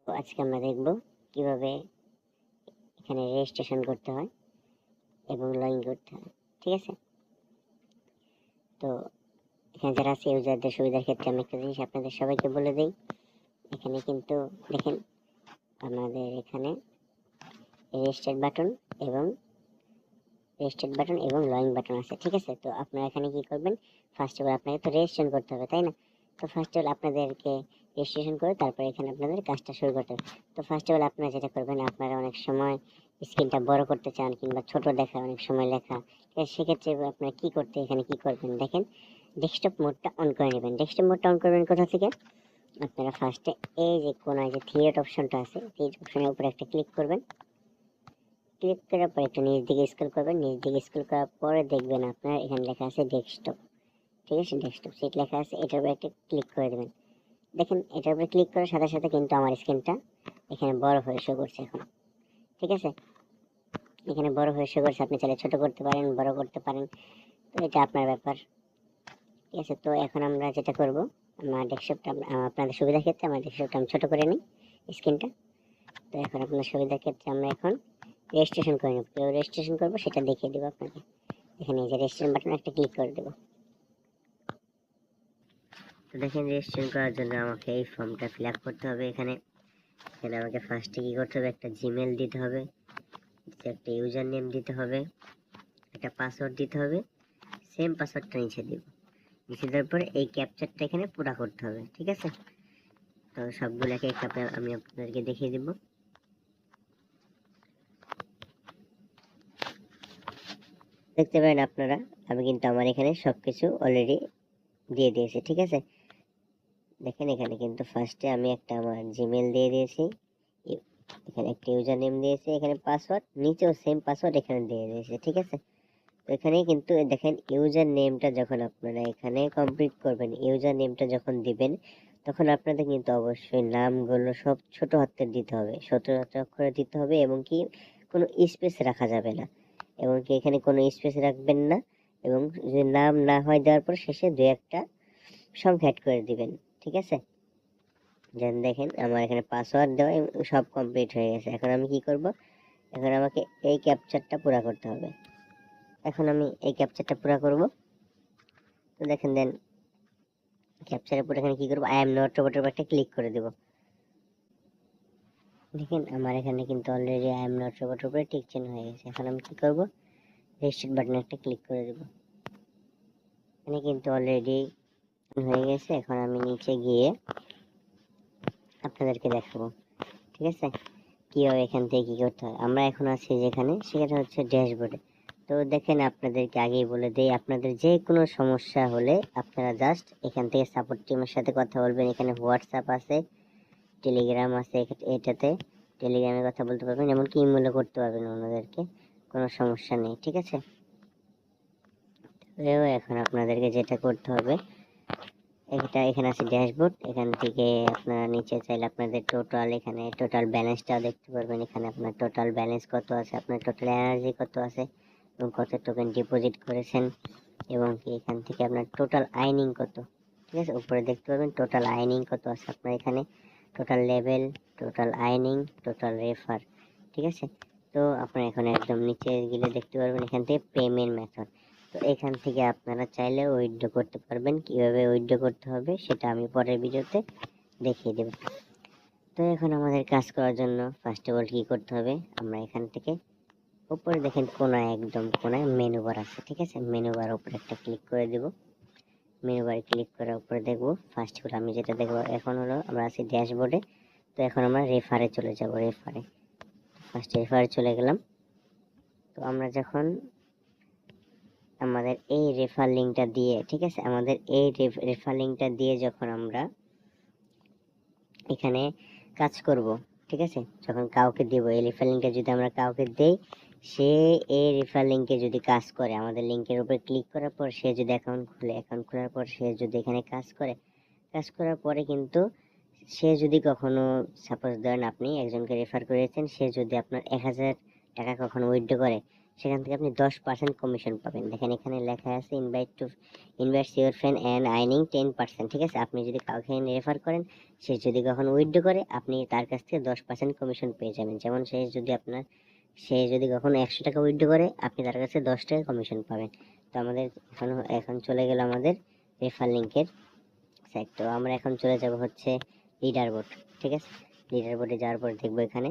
তো আজকে আমরা দেখব কিভাবে এখানে রেজিস্ট্রেশন করতে হয় এবং লগ ইন করতে হয়। ঠিক আছে, তো এখানে যারা আছে ইউজারদের সুবিধার ক্ষেত্রে আমি একটা জিনিস আপনাদের সবাইকে বলে দিই। এখানে কিন্তু দেখেন আমাদের এখানে রেজিস্টার্ড বাটন এবং লগ ইন বাটন আছে। ঠিক আছে, তো আপনারা এখানে কি করবেন, ফার্স্ট অফ অল আপনাকে তো রেজিস্ট্রেশন করতে হবে, তাই না? তো ফার্স্ট অফ অল আপনাদেরকে রেজিস্ট্রেশন করে তারপরে এখানে আপনাদের কাজটা শুরু করতে হবে। তো ফার্স্ট অফ অল আপনারা যেটা করবেন, আপনারা অনেক সময় স্ক্রিনটা বড় করতে চান কিংবা ছোট দেখা অনেক সময় লেখা, সেক্ষেত্রে আপনারা কি করবেন দেখেন, ডেস্কটপ মোডটা অন করে নেবেন। ডেস্কটপ মোডটা অন করবেন কোথা থেকে? আপনারা ফার্স্টে এই যে কোনায় যে থ্রি ডট অপশনটা আছে, থ্রি অপশনের উপরে একটা ক্লিক করবেন। ক্লিক করার পর একটু নিচ দিকে স্ক্রল করবেন। নিচ দিকে স্ক্রল করার পরে দেখবেন আপনার এখানে লেখা আছে ডেস্কটপ। ঠিক আছে, ডেস্কটপ সিট লেখা আছে, এটার উপরে একটা ক্লিক করে দেবেন। দেখেন এটার উপরে ক্লিক করার সাথে সাথে কিন্তু আমার স্ক্রিনটা এখানে বড় হয়ে শো করছে এখন। ঠিক আছে, এখানে বড় হয়ে শো করছে। আপনি চাইলে ছোট করতে পারেন, বড় করতে পারেন, তো এটা আপনার ব্যাপার। ঠিক আছে, তো এখন আমরা যেটা করব, আমার ডেস্কটপটা আপনাদের সুবিধার ক্ষেত্রে আমার ডেস্কটপটা আমি ছোট করে নিই স্ক্রিনটা। তো এখন আপনার সুবিধার ক্ষেত্রে আমরা এখন রেজিস্ট্রেশন করে নেব। কীভাবে রেজিস্ট্রেশন করবো সেটা দেখিয়ে দেবো আপনাকে। এখানে এই যে রেজিস্ট্রেশন বাটন একটা ক্লিক করে দেবো। তো দেখেন রেজিস্ট্রেশন করার জন্য আমাকে এই ফর্মটা ফিল আপ করতে হবে। এখানে আমাকে ফার্স্টে কি করতে হবে, একটা জিমেল দিতে হবে, একটা ইউজার নেম দিতে হবে, একটা পাসওয়ার্ড দিতে হবে। সেম পাসওয়ার্ডটা নিচে দিব। নিচে দেওয়ার পরে এই ক্যাপচারটা এখানে পুরা করতে হবে। ঠিক আছে, তো সবগুলোকে আমি আপনাদেরকে দেখিয়ে দিব। দেখতে পারেন আপনারা, আমি কিন্তু আমার এখানে সবকিছু অলরেডি দিয়ে দিয়েছি। ঠিক আছে, দেখেন এখানে কিন্তু ফার্স্টে আমি একটা আমার জিমেল দিয়ে দিয়েছি, এখানে একটা ইউজার নেম দিয়েছি, এখানে পাসওয়ার্ড, নিচেও সেম পাসওয়ার্ড এখানে দিয়ে দিয়েছি। ঠিক আছে, তো এখানে কিন্তু দেখেন ইউজার নেমটা যখন আপনারা এখানে কমপ্লিট করবেন, ইউজার নেমটা যখন দিবেন, তখন আপনাদের কিন্তু অবশ্যই নামগুলো সব ছোট হাতের দিতে হবে, ছোট অক্ষরে দিতে হবে, এবং কি কোনো স্পেস রাখা যাবে না, এবং কি এখানে কোনো স্পেস রাখবেন না। এবং যদি নাম না হয় দেওয়ার পর শেষে দু একটা সংখ্যা অ্যাড করে দিবেন। ঠিক আছে, যেন দেখেন আমার এখানে পাসওয়ার্ড দেওয়া সব কমপ্লিট হয়ে গেছে। এখন আমি কি করব, এখন আমাকে এই ক্যাপচারটা পুরা করতে হবে। এখন আমি এই ক্যাপচারটা পুরা করব। তো দেখেন দেন ক্যাপচারের পর এখানে কি করব, আই এম নট রোবটের উপর একটা ক্লিক করে দেব। দেখেন আমার এখানে কিন্তু অলরেডি আই এম নট রোবটের উপরে টিক চিহ্ন হয়ে গেছে। এখন আমি কি করব, রেজিস্টার বাটনে একটা ক্লিক করে দেব। এখানে কিন্তু অলরেডি হয়ে গেছে। এখন আমি নিচে গিয়ে আপনাদেরকে দেখাবো। ঠিক আছে, কিভাবে এখান থেকে কি করতে হয়। আমরা এখন আছি যেখানে, সেটা হচ্ছে ড্যাশবোর্ডে। তো দেখেন আপনাদেরকে আগেই বলে দেই, আপনাদের যে কোনো সমস্যা হলে আপনারা জাস্ট এখান থেকে সাপোর্ট টিমের সাথে কথা বলবেন। এখানে হোয়াটসঅ্যাপ আছে, টেলিগ্রাম আছে, এটাতে টেলিগ্রামে কথা বলতে পারবেন, এমনকি ইমেলও করতে পারবেন ওনাদেরকে, কোনো সমস্যা নেই। ঠিক আছে, এখন আপনাদেরকে যেটা করতে হবে, এখানে আছে ড্যাশবোর্ড, এখান থেকে আপনারা নিচে চাইলে আপনাদের এখানে টোটাল ব্যালেন্সটা দেখতে পারবেন। এখানে আপনার টোটাল ব্যালেন্স কত আছে, আপনার টোটাল এনার্জি কত আছে, এবং কত টোকেন ডিপোজিট করেছেন, এবং কি এখান থেকে আপনার টোটাল আর্নিং কত। ঠিক আছে, উপরে দেখতে পাবেন টোটাল আর্নিং কত আছে আপনার এখানে, total level, total earning, total refer. ঠিক আছে, তো আপনারা এখানে একদম নিচে গেলে দেখতে পারবেন এখান থেকে পেমেন্ট মেথড। তো এখান থেকে আপনারা চাইলে উইথড্র করতে পারবেন। কিভাবে উইথড্র করতে হবে সেটা আমি পরের ভিডিওতে দেখিয়ে দেব। তো এখন আমাদের কাজ করার জন্য ফার্স্ট অফ অল কি করতে হবে, আমরা এখান থেকে উপরে দেখেন কোনায়, একদম কোনায় মেনু বার আছে। ঠিক আছে, মেনু বার উপরে একটা ক্লিক করে দেব। মেনু বারে ক্লিক করার উপরে দেখবো ফার্স্ট অফ অল আমি যেটা দেখবো এখন হলো, আমরা আছি ড্যাশবোর্ডে। তো এখন আমরা রেফারে চলে যাব। রেফারে ফার্স্ট রেফারে চলে গেলাম। তো আমরা যখন আমাদের এই রেফার লিঙ্কটা দিয়ে, ঠিক আছে, আমাদের এই রেফার লিঙ্কটা দিয়ে যখন আমরা এখানে কাজ করব, ঠিক আছে, যখন কাউকে দেব এই রেফার লিঙ্কটা যদি আমরা কাউকে দেই, সে এই রেফার লিঙ্কে যদি কাজ করে, আমাদের লিঙ্কের উপর ক্লিক করার পর সে যদি অ্যাকাউন্ট খুলে, অ্যাকাউন্ট খোলার পর সে যদি এখানে কাজ করে, কাজ করার পরে কিন্তু সে যদি কখনো, সাপোজ ধরেন আপনি একজনকে রেফার করেছেন, সে যদি আপনার 1000 টাকা কখনো উইথড্র করে, সেখান থেকে আপনি 10% কমিশন পাবেন। দেখেন এখানে লেখা আছে invite your friend and earning 10%। ঠিক আছে, আপনি যদি কাউকে রেফার করেন, সে যদি কখনো উইথড্র করে, আপনি তার কাছ থেকে 10% কমিশন পেয়ে যাবেন। যেমন সে যদি কখনো 100 টাকা উইথড্র করে, আপনি তার কাছে 10 টাকা কমিশন পাবেন। তো আমাদের এখন চলে গেল আমাদের রেফার লিঙ্কের সাইট। তো আমরা এখন চলে যাব হচ্ছে লিডার বোর্ড। ঠিক আছে, লিডার বোর্ডে যাওয়ার পর দেখবো এখানে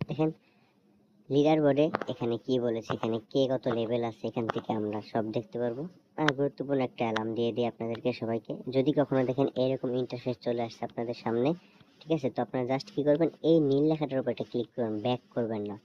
দেখেন লিডার বোর্ডে এখানে কি বলেছে, এখানে কে কত লেভেল আছে, এখান থেকে আমরা সব দেখতে পারবো। আর গুরুত্বপূর্ণ একটা অ্যালার্ম দিয়ে দিই আপনাদেরকে সবাইকে, যদি কখনো দেখেন এরকম ইন্টারফেস চলে আসছে আপনাদের সামনে, ঠিক আছে, তো আপনারা জাস্ট কি করবেন, এই নীল লেখাটার উপর একটা ক্লিক করবেন, ব্যাক করবেন না,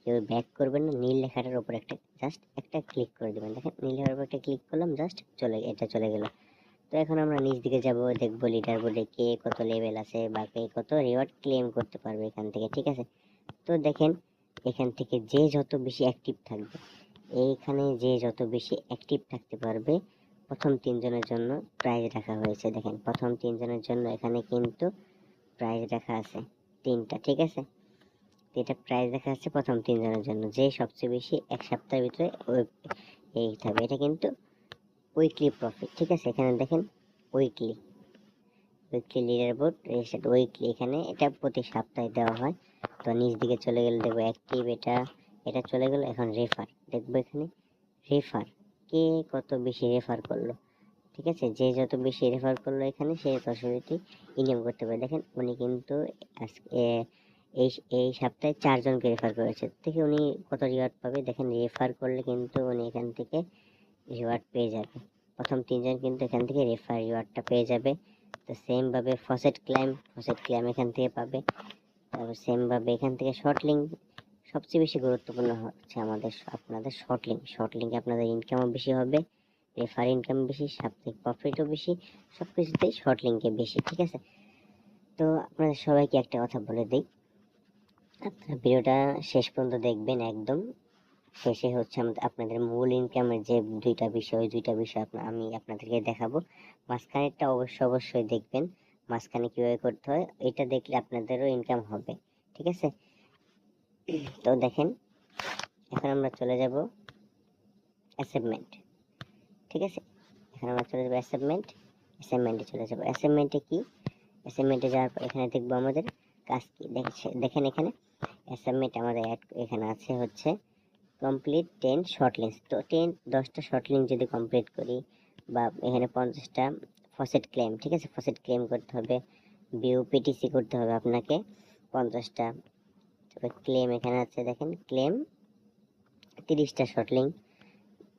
কেউ ব্যাক করবেন না, নীল লেখাটার উপর জাস্ট একটা ক্লিক করে দেবেন। দেখেন নীল লেখার উপর একটা ক্লিক করলাম, জাস্ট চলে গেল। তো এখন আমরা নিচ দিকে যাব, দেখবো লিডার বোর্ডে কে কত লেভেল আছে বা কে কত রিওয়ার্ড ক্লেম করতে পারবে এখান থেকে। ঠিক আছে, তো দেখেন এখান থেকে যে যত বেশি অ্যাক্টিভ থাকবে, এইখানে যে যত বেশি অ্যাক্টিভ থাকতে পারবে, প্রথম 3 জনের জন্য প্রাইজ রাখা হয়েছে। দেখেন প্রথম 3 জনের জন্য এখানে কিন্তু প্রাইজ রাখা আছে 3টা। ঠিক আছে, এটা প্রাইজ রাখা আছে প্রথম 3 জনের জন্য, যে সবচেয়ে বেশি এক সপ্তাহের ভিতরে এই থাকবে। এটা কিন্তু উইকলি প্রফিট। ঠিক আছে, এখানে দেখেন weekly leader board registered weekly, এখানে এটা প্রতি সপ্তাহে দেওয়া হয়। তো নিচ দিকে চলে গেলে দেখবো অ্যাক্টিভ, এটা চলে গেল। এখন রেফার দেখবো, এখানে রেফার কে কত বেশি রেফার করলো। ঠিক আছে, যে যত বেশি রেফার করলো এখানে সে তত বেশি ইনকাম করতে পারে। দেখেন উনি কিন্তু এই এই সপ্তাহে 4 জনকে রেফার করেছে, থেকে উনি কত রিওয়ার্ড পাবে। দেখেন রেফার করলে কিন্তু উনি এখান থেকে রিওয়ার্ড পেয়ে যাবে। প্রথম 3 জন কিন্তু এখান থেকে রেফার রিওয়ার্ডটা পেয়ে যাবে। তো সেম ভাবে ফসেট ক্লাইম এখান থেকে পাবে। তারপর সেম ভাবে এখান থেকে শর্ট লিঙ্ক, সবচেয়ে বেশি গুরুত্বপূর্ণ হচ্ছে আপনাদের শর্ট লিঙ্কে আপনাদের ইনকামও বেশি হবে, রেফার ইনকাম বেশি, সাপ্তাহিক প্রফিটও বেশি, সবকিছুতেই শর্ট লিঙ্কে বেশি। ঠিক আছে, তো আপনাদের সবাইকে একটা কথা বলে দিই, আপনারা ভিডিওটা শেষ পর্যন্ত দেখবেন। একদম শেষে হচ্ছে আপনাদের মূল ইনকামের যে দুইটা বিষয় আমি আপনাদেরকে দেখাবো। মাঝখানেরটা অবশ্যই দেখবেন, মাঝখানে কিভাবে করতে হয়, এটা দেখলে আপনাদেরও ইনকাম হবে। ঠিক আছে, তো দেখেন এখন আমরা চলে যাব অ্যাসাইনমেন্ট। ঠিক আছে, এখন আমরা চলে যাব অ্যাসাইনমেন্টে চলে যাব। অ্যাসাইনমেন্টে কি, অ্যাসাইনমেন্টে যাওয়ার পর এখানে দেখবো আমাদের কাজ কি। দেখেন এখানে অ্যাসাইনমেন্ট আমাদের এখানে আছে হচ্ছে কমপ্লিট 10 শর্ট লিঙ্কস। তো 10টা শর্ট লিঙ্ক যদি কমপ্লিট করি, বা এখানে 50টা ফসেট ক্লেম, ঠিক আছে, ফসেট ক্লেম করতে হবে, ভিউ পিটিসি করতে হবে আপনাকে 50টা। তবে ক্লেম এখানে আছে, দেখেন ক্লেম 30টা শর্ট লিঙ্ক,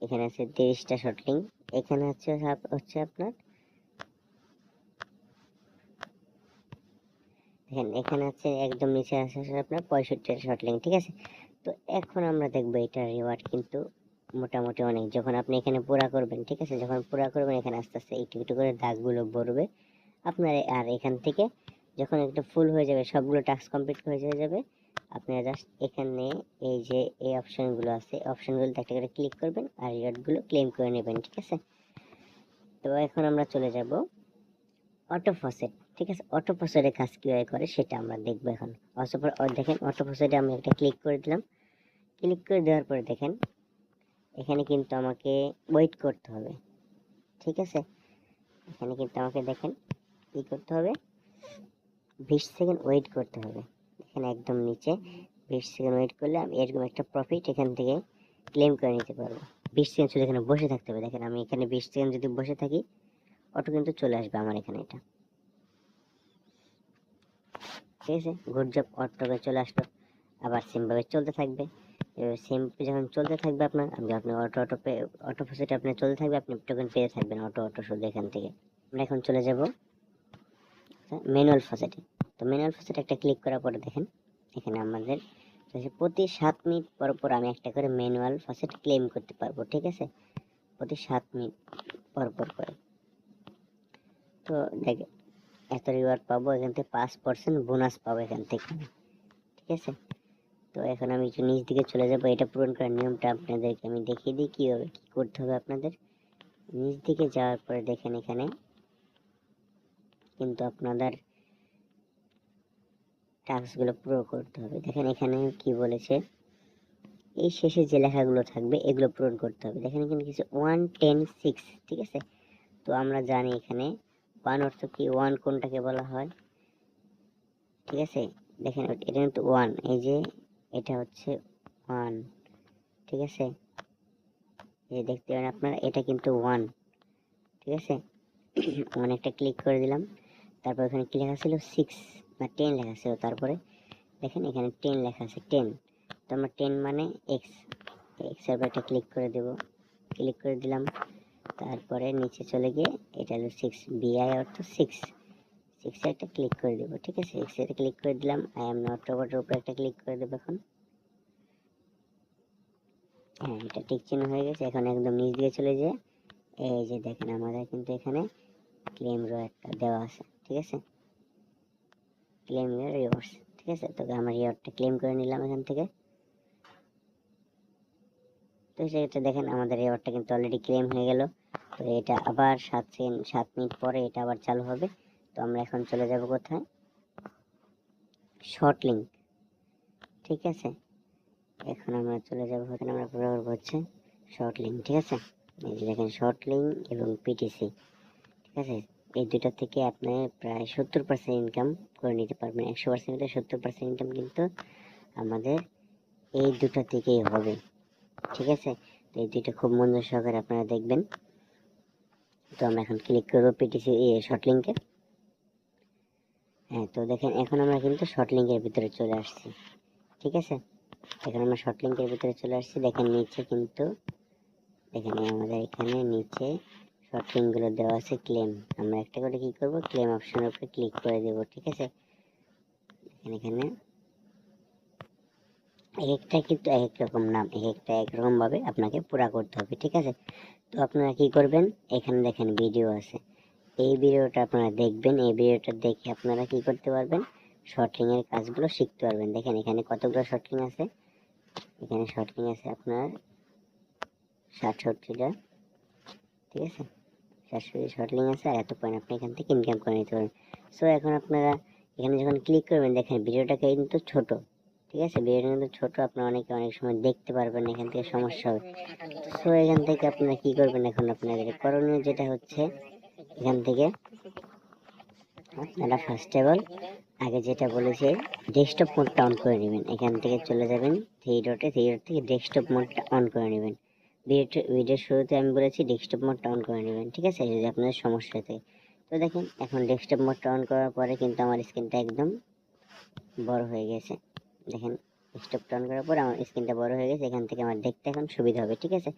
এখানে আছে 30টা শর্ট লিঙ্ক, এখানে হচ্ছে আপনার দেখেন এখানে আছে একদম নিচে আছে আপনার 65টা শর্ট লিঙ্ক। ঠিক আছে, তো এখন আমরা দেখবো এটা রিওয়ার্ড কিন্তু মোটামুটি অনেক। যখন আপনি এখানে পুরা করবেন, ঠিক আছে, যখন পুরা করবেন এখানে আস্তে আস্তে একটু একটু করে দাগগুলো ভরবে আপনার। আর এখান থেকে যখন একটু ফুল হয়ে যাবে, সবগুলো টাস্ক কমপ্লিট হয়ে যাবে, আপনারা জাস্ট এখানে এই যে এই অপশনগুলো আছে, অপশনগুলোতে একটা করে ক্লিক করবেন আর রিওয়ার্ডগুলো ক্লেম করে নেবেন। ঠিক আছে, তো এখন আমরা চলে যাব অটো ফসেট। ঠিক আছে, অটো ফসেটের কাজ কিভাবে করে সেটা আমরা দেখবো এখন। দেখেন অটো ফসেটে আমি একটা ক্লিক করে দিলাম, ক্লিক করে দেওয়ার পরে দেখেন এখানে কিন্তু আমাকে ওয়েট করতে হবে। ঠিক আছে, এখানে কিন্তু আমাকে দেখেন কি করতে হবে, 20 সেকেন্ড ওয়েট করতে হবে। এখানে একদম নিচে 20 সেকেন্ড ওয়েট করলে আমি এরকম একটা প্রফিট এখান থেকে ক্লেম করে নিতে পারবো। 20 সেকেন্ড শুধু এখানে বসে থাকতে হবে। দেখেন আমি এখানে 20 সেকেন্ড যদি বসে থাকি, অটো কিন্তু চলে আসবে আমার এখানে এটা। ঠিক আছে, গুড জব, অটো চলে আসলো। আবার সেমভাবে চলতে থাকবে, সেম যখন চলতে থাকবে আপনার, আপনি অটো ফসেট আপনার চলতে থাকবে, আপনি টোকেন পেয়ে থাকবেন অটো শুধু এখান থেকে। আমরা এখন চলে যাব ম্যানুয়াল ফসেটে। তো ম্যানুয়াল ফসেট একটা ক্লিক করার পরে দেখেন এখানে আমাদের প্রতি 7 মিনিট পর পর আমি একটা করে ম্যানুয়াল ফসেট ক্লেম করতে পারবো। ঠিক আছে, প্রতি 7 মিনিট পর পর করে। তো দেখেন এত রিওয়ার্ড পাবো, এখান থেকে 5% বোনাস পাবো এখান থেকে। ঠিক আছে, তো এখন আমি একটু নিচ দিকে চলে যাব, এটা পূরণ করার নিয়মটা আপনাদেরকে আমি দেখিয়ে দিই কীভাবে কী করতে হবে আপনাদের। নিচ দিকে যাওয়ার পরে দেখেন এখানে কিন্তু আপনাদের টাস্কগুলো পুরো করতে হবে। দেখেন এখানে কি বলেছে, এই শেষে যে লেখাগুলো থাকবে এগুলো পূরণ করতে হবে। দেখেন এখানে কিছু 1 10 6, ঠিক আছে। তো আমরা জানি এখানে 1 অর্থ কি, 1 কোনটাকে বলা হয়, ঠিক আছে। দেখেন এটা কিন্তু 1, এই যে এটা হচ্ছে 1, ঠিক আছে। এই দেখতে পারেন আপনারা এটা কিন্তু 1, ঠিক আছে। একটা ক্লিক করে দিলাম, তারপর এখানে কি লেখা ছিল 6 না 10 লেখা ছিল, তারপরে দেখেন এখানে 10 লেখা আছে 10। তো আমরা 10 মানে এক্স, এক্স এর উপর একটা ক্লিক করে দেব, ক্লিক করে দিলাম, তারপরে নিচে চলে গিয়ে এটা হলো 6, বিআই অর্থ 6, 6 এ একটা ক্লিক করে দেব, ঠিক আছে। 6 এ ক্লিক করে দিলাম, আই এম নট রোবটের উপর একটা ক্লিক করে দেব এখন। হ্যাঁ, এটা টিক চিহ্ন হয়ে গেছে। এখন একদম নিচ দিকে চলে যায়, এই যে দেখেন আমাদের কিন্তু এখানে ক্লেম রো একটা দেওয়া আছে, ঠিক আছে, ক্লেম ইয়ার রিওয়ার্ডস, ঠিক আছে। তো আমরা রিওয়ার্ডটা ক্লেম করে নিলাম এখান থেকে। তো সেটা দেখেন আমাদের রিওয়ার্ডটা কিন্তু অলরেডি ক্লেম হয়ে গেল। তো এটা আবার 7 মিনিট পরে এটা আবার চালু হবে। তো আমরা এখন চলে যাব কোথায়, শর্ট লিঙ্ক, ঠিক আছে। এখন আমরা চলে যাব, এখানে আমরা ব্যবহার করছি শর্ট লিঙ্ক, ঠিক আছে। এই যে দেখেন শর্ট লিঙ্ক এবং পিটিসি, ঠিক আছে। এই দুটো থেকে আপনি প্রায় 70% ইনকাম করে নিতে পারবেন। 100% 70% ইনকাম কিন্তু আমাদের এই দুটো থেকেই হবে, ঠিক আছে। তো এই দুটো খুব মনোযোগ সহকারে আপনারা দেখবেন। তো আমরা এখন ক্লিক করবো পিটিসি শর্ট লিঙ্কে। হ্যাঁ, তো দেখেন এখন আমরা কিন্তু শর্ট লিঙ্কের ভিতরে চলে আসছি, ঠিক আছে। এখন আমরা শর্ট লিঙ্কের ভিতরে চলে আসছি। দেখেন নিচে কিন্তু এখানে আমাদের এখানে নিচে শর্ট লিঙ্ক গুলো দেওয়া আছে ক্লেম। আমরা একটা করে কি করব, ক্লেম অপশনের উপরে ক্লিক করে দেব, ঠিক আছে। এখানে একটা কিন্তু এক রকম নাম, একটা এক রকম ভাবে আপনাকে পুরা করতে হবে, ঠিক আছে। তো আপনারা কি করবেন, এখানে দেখেন ভিডিও আছে, এই ভিডিওটা আপনারা দেখবেন। এই ভিডিওটা দেখে আপনারা কি করতে পারবেন, শর্টিং এর কাজগুলো শিখতে পারবেন। দেখেন এখানে কতগুলো শর্টিং আছে, এখানে শর্টিং আছে আপনার 67টা, ঠিক আছে। 67 শর্টিং আছে, আর এত পয়েন্ট আপনি এখান থেকে ইনকাম করে নিতে পারবেন। সো এখন আপনারা এখানে যখন ক্লিক করবেন, দেখেন ভিডিওটা কিন্তু ছোট, ঠিক আছে। ভিডিওটা কিন্তু ছোট, আপনারা অনেক সময় দেখতে পারবেন, এখান থেকে সমস্যা হবে। সো এখান থেকে আপনারা কি করবেন, এখন আপনাদের করণীয় যেটা হচ্ছে, এখান থেকে আপনারা ফার্স্ট অফ অল আগে যেটা বলেছে ডেস্কটপ মোডটা অন করে নেবেন। এখান থেকে চলে যাবেন থ্রি ডটে, থ্রি ডট থেকে ডেস্কটপ মোডটা অন করে নেবেন। ভিডিওর শুরুতে আমি বলেছি ডেস্কটপ মোডটা অন করে নেবেন, ঠিক আছে, যদি আপনাদের সমস্যা থাকে। তো দেখেন এখন ডেস্কটপ মোডটা অন করার পরে কিন্তু আমার স্ক্রিনটা একদম বড় হয়ে গেছে। দেখেন ডেস্কটপটা অন করার পর আমার স্ক্রিনটা বড় হয়ে গেছে, এখান থেকে আমার দেখতে এখন সুবিধা হবে, ঠিক আছে।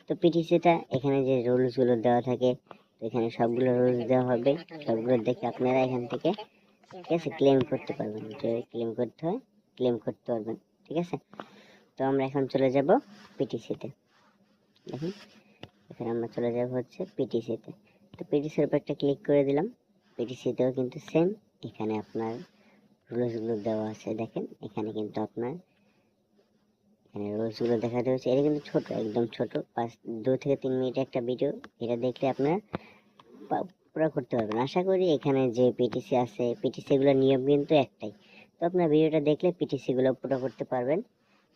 তো পিটিসিটা এখানে যে রুলসগুলো দেওয়া থাকে, তো এখানে সবগুলো রুলস দেওয়া হবে, সবগুলো দেখে আপনারা এখান থেকে, ঠিক আছে, ক্লেম করতে পারবেন। যে ক্লেম করতে হয় ক্লেম করতে পারবেন, ঠিক আছে। তো আমরা এখন চলে যাব পিটিসিতে। দেখুন এখানে আমরা চলে যাব হচ্ছে পিটিসিতে। তো পিটিসির উপর একটা ক্লিক করে দিলাম। পিটিসিতেও কিন্তু সেম, এখানে আপনার রুলসগুলো দেওয়া আছে। দেখেন এখানে কিন্তু আপনার এখানে রুলসগুলো দেখাতে হচ্ছে। এটা কিন্তু ছোট, একদম ছোট, 2 থেকে 3 মিনিট একটা ভিডিও। এটা দেখলে আপনার পুরো করতে পারবেন। আশা করি এখানে যে পিটিসি আছে, পিটিসি গুলোর নিয়ম কিন্তু একটাই। তো আপনার ভিডিওটা দেখলে পিটিসি গুলো পুরো করতে পারবেন,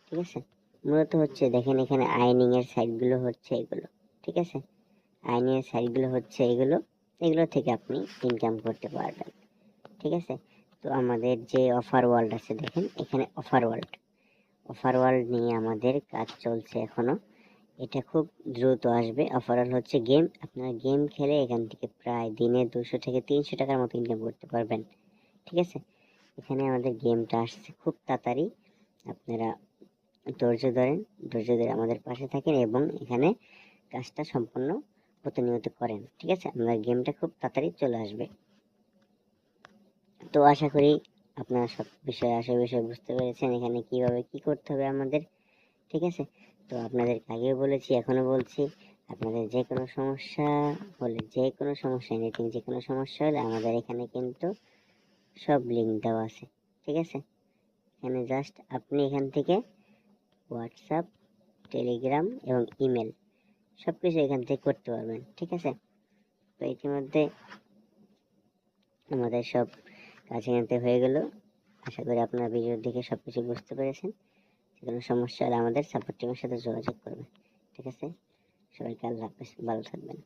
ঠিক আছে। মূলত হচ্ছে দেখেন এখানে আর্নিং এর সাইট গুলো হচ্ছে এগুলো, ঠিক আছে। আর্নিং এর সাইট গুলো হচ্ছে এগুলো, এগুলো থেকে আপনি ইনকাম করতে পারবেন, ঠিক আছে। তো আমাদের যে অফার ওয়ার্ল্ড আছে, দেখেন এখানে অফার ওয়ার্ল্ড নিয়ে আমাদের কাজ চলছে এখনো। এটা খুব দ্রুত আসবে। অফার হচ্ছে গেম, আপনারা গেম খেলে এখান থেকে প্রায় দিনে 200 থেকে 300 টাকার মতো ইনকাম করতে পারবেন, ঠিক আছে। এখানে আমাদের গেমটা আসছে খুব তাড়াতাড়ি। আপনারা ধৈর্য ধরে আমাদের পাশে থাকেন এবং এখানে কাজটা সম্পূর্ণ প্রতিনিয়ত করেন, ঠিক আছে। আমাদের গেমটা খুব তাড়াতাড়ি চলে আসবে। তো আশা করি আপনারা সব বিষয় বুঝতে পেরেছেন, এখানে কিভাবে কি করতে হবে আমাদের, ঠিক আছে। তো আপনাদের আগেও বলেছি, এখনো বলছি, আপনাদের যে কোনো সমস্যা হলে, যে কোনো সমস্যা এনিথিং, যে কোনো সমস্যা হলে আমাদের এখানে কিন্তু সব লিঙ্ক দেওয়া আছে, ঠিক আছে। এখানে জাস্ট আপনি এখান থেকে হোয়াটসঅ্যাপ, টেলিগ্রাম এবং ইমেল সব কিছু এখান থেকে করতে পারবেন, ঠিক আছে। তো ইতিমধ্যে আমাদের সব কাজ এখান থেকে হয়ে গেল। আশা করি আপনারা ভিডিও দেখে সব কিছু বুঝতে পেরেছেন। কোনো সমস্যা হলে আমাদের সাপোর্ট টিমের সাথে যোগাযোগ করবে। ঠিক আছে, সবাইকে আল্লাহ হাফেজ, ভালো থাকবেন।